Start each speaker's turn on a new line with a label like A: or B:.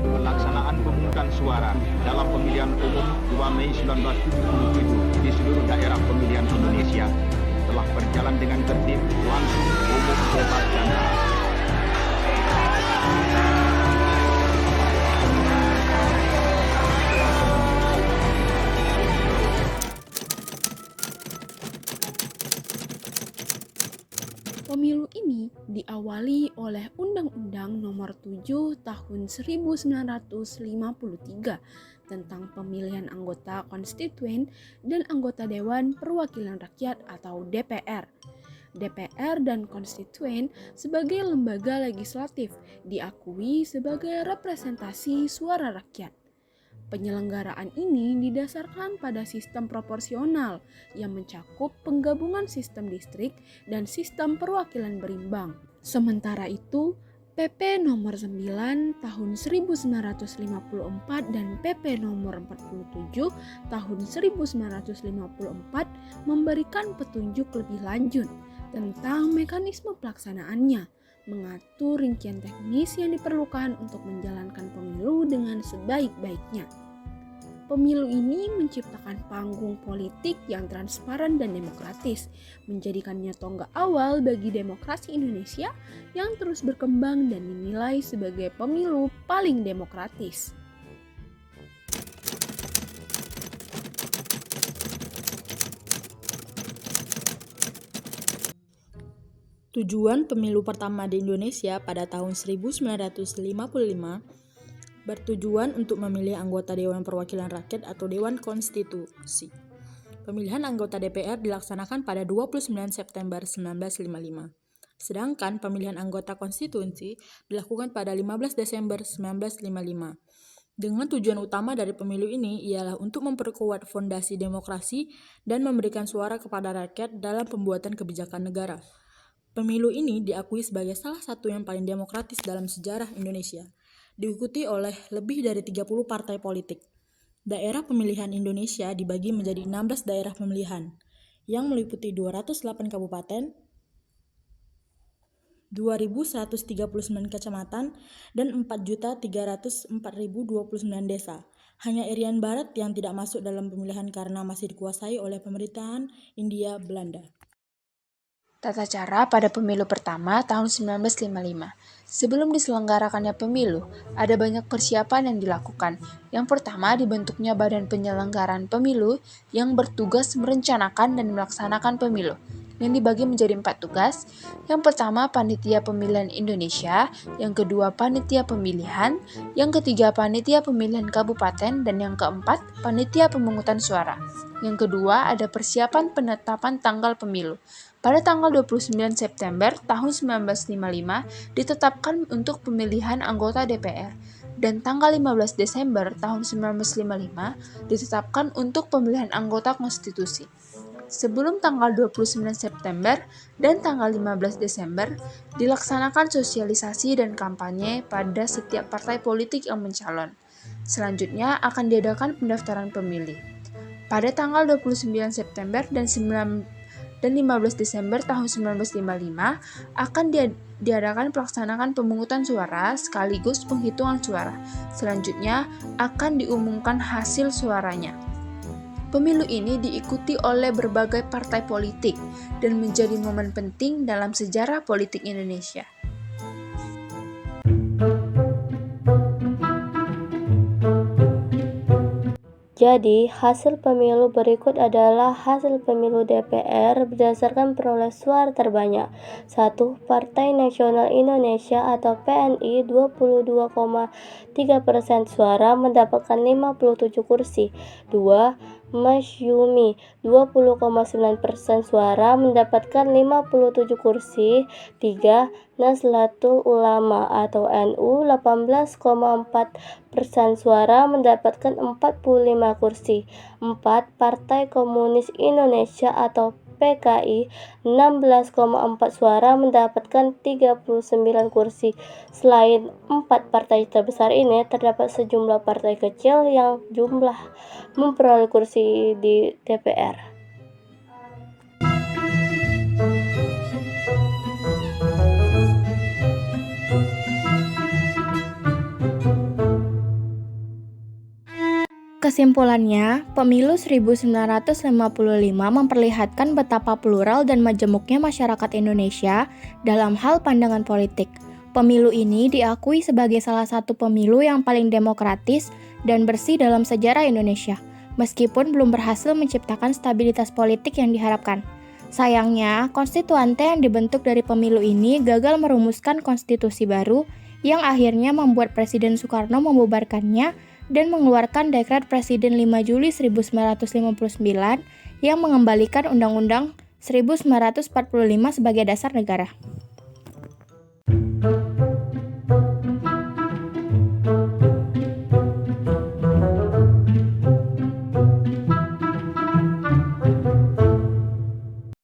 A: Pelaksanaan pemungutan suara dalam pemilihan umum 2 Mei 1977 di seluruh daerah pemilihan Indonesia telah berjalan dengan tertib, langsung, umum, bebas, dan rahasia.
B: Pemilu ini diawali oleh Undang-Undang Nomor 7 Tahun 1953 tentang pemilihan anggota konstituen dan anggota Dewan Perwakilan Rakyat atau DPR. DPR dan konstituen sebagai lembaga legislatif diakui sebagai representasi suara rakyat. Penyelenggaraan ini didasarkan pada sistem proporsional yang mencakup penggabungan sistem distrik dan sistem perwakilan berimbang. Sementara itu, PP nomor 9 tahun 1954 dan PP nomor 47 tahun 1954 memberikan petunjuk lebih lanjut tentang mekanisme pelaksanaannya, mengatur rincian teknis yang diperlukan untuk menjalankan pemilu dengan sebaik-baiknya. Pemilu ini menciptakan panggung politik yang transparan dan demokratis, menjadikannya tonggak awal bagi demokrasi Indonesia yang terus berkembang dan dinilai sebagai pemilu paling demokratis.
C: Tujuan pemilu pertama di Indonesia pada tahun 1955 bertujuan untuk memilih anggota Dewan Perwakilan Rakyat atau Dewan Konstitusi. Pemilihan anggota DPR dilaksanakan pada 29 September 1955. Sedangkan pemilihan anggota konstitusi dilakukan pada 15 Desember 1955. Dengan tujuan utama dari pemilu ini ialah untuk memperkuat fondasi demokrasi dan memberikan suara kepada rakyat dalam pembuatan kebijakan negara. Pemilu ini diakui sebagai salah satu yang paling demokratis dalam sejarah Indonesia, diikuti oleh lebih dari 30 partai politik. Daerah pemilihan Indonesia dibagi menjadi 16 daerah pemilihan, yang meliputi 208 kabupaten, 2.139 kecamatan, dan 4.304.029 desa. Hanya Irian Barat yang tidak masuk dalam pemilihan karena masih dikuasai oleh pemerintahan Hindia Belanda.
D: Tata cara pada pemilu pertama tahun 1955. Sebelum diselenggarakannya pemilu, ada banyak persiapan yang dilakukan. Yang pertama, dibentuknya Badan Penyelenggaraan Pemilu yang bertugas merencanakan dan melaksanakan pemilu, yang dibagi menjadi 4 tugas. Yang pertama, Panitia Pemilihan Indonesia, yang kedua, Panitia Pemilihan, yang ketiga, Panitia Pemilihan Kabupaten, dan yang keempat, Panitia Pemungutan Suara. Yang kedua, ada persiapan penetapan tanggal pemilu. Pada tanggal 29 September tahun 1955 ditetapkan untuk pemilihan anggota DPR dan tanggal 15 Desember tahun 1955 ditetapkan untuk pemilihan anggota konstitusi. Sebelum tanggal 29 September dan tanggal 15 Desember dilaksanakan sosialisasi dan kampanye pada setiap partai politik yang mencalon. Selanjutnya akan diadakan pendaftaran pemilih. Pada tanggal 29 September dan 15 Desember tahun 1955 akan diadakan pelaksanaan pemungutan suara sekaligus penghitungan suara. Selanjutnya akan diumumkan hasil suaranya. Pemilu ini diikuti oleh berbagai partai politik dan menjadi momen penting dalam sejarah politik Indonesia.
E: Jadi, hasil pemilu berikut adalah hasil pemilu DPR berdasarkan perolehan suara terbanyak. 1. Partai Nasional Indonesia atau PNI 22,3% suara mendapatkan 57 kursi. 2. Masyumi 20,9% suara mendapatkan 57 kursi. 3. Nahdlatul Ulama atau NU 18,4% suara mendapatkan 45 kursi. 4. Partai Komunis Indonesia atau PKI 16,4 suara mendapatkan 39 kursi. Selain 4 partai terbesar ini, terdapat sejumlah partai kecil yang jumlah memperoleh kursi di DPR.
F: Kesimpulannya, pemilu 1955 memperlihatkan betapa plural dan majemuknya masyarakat Indonesia dalam hal pandangan politik. Pemilu ini diakui sebagai salah satu pemilu yang paling demokratis dan bersih dalam sejarah Indonesia, meskipun belum berhasil menciptakan stabilitas politik yang diharapkan. Sayangnya, konstituante yang dibentuk dari pemilu ini gagal merumuskan konstitusi baru yang akhirnya membuat Presiden Soekarno membubarkannya dan mengeluarkan Dekret Presiden 5 Juli 1959 yang mengembalikan Undang-Undang 1945 sebagai dasar negara.